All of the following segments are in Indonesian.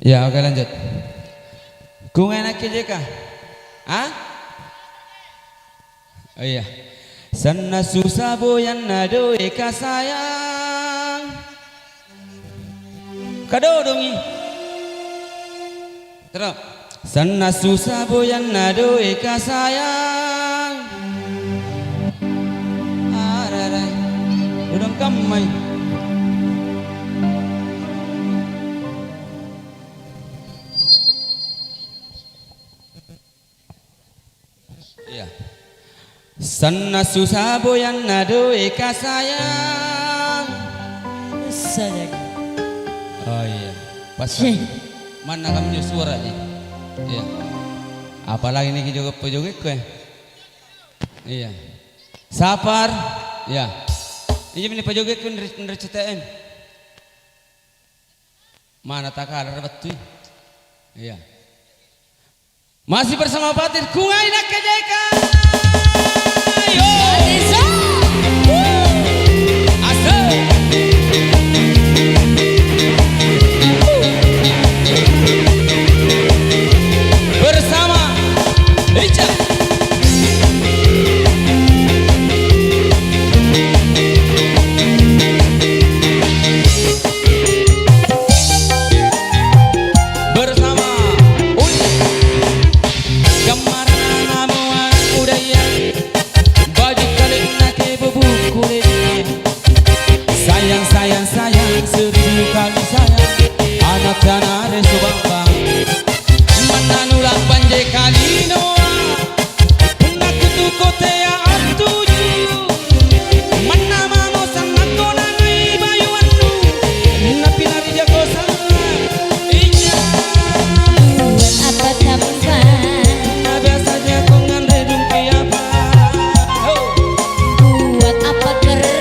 Ya oke lanjut. Kung enak aja kah? Ah? Oh iya. Sana susah boyan nado eka sayang. Kado dongi. Terus. Sana susah boyan nado eka sayang. Ararai. Udang kamai. Iya. Sana susah boyan nado eka sayang. Sayang. Oh iya. Pas. Mana kamu suaranya? Iya. Apalagi ini juga pejoget kue. Iya. Sapar. Ya. Ini pejoget kue dari CTM. Mana tak ada betul. Iya. Masih bersama Fatir Kungai nak kejeka. Yo. Asal. Bersama Ica. Sayang seribu kali sayang anak tanah dan subang mana nulang panjai kali noa nak kutu kote ya atuju mana mano sangat kona ngai bayu anu napi nari jago sana inya Buat apa tampan? biasa aja kau ngandai dumpi apa Buat apa keren?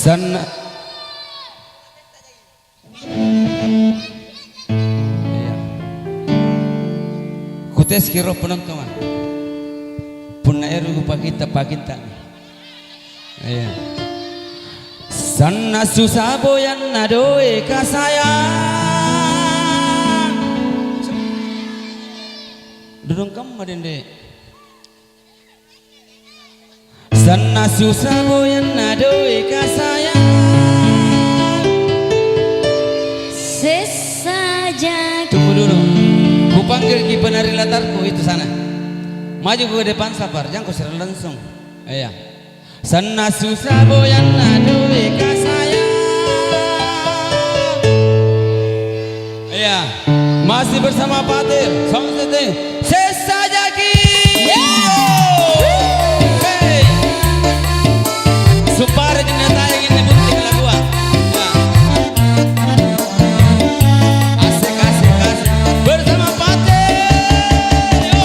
Sana iya. Kutes kiro penonton pun eru pakita iya. Sana susah boyan nadoe kasayang dudung kemarin deh. Sana susah boyan nadoe kasayang sesaja. tunggu dulu, ku panggil ki penari latarku itu sana, maju ke depan sabar, jangan ku serang langsung. Iya. Sana susah boyan nadoe kasayang. Iya, masih bersama Patir Sound System Sesajaki. Hey, supaya jeneta yang ini bukti kelakuan. Ya. Asik bersama Patir. Yo.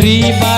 riba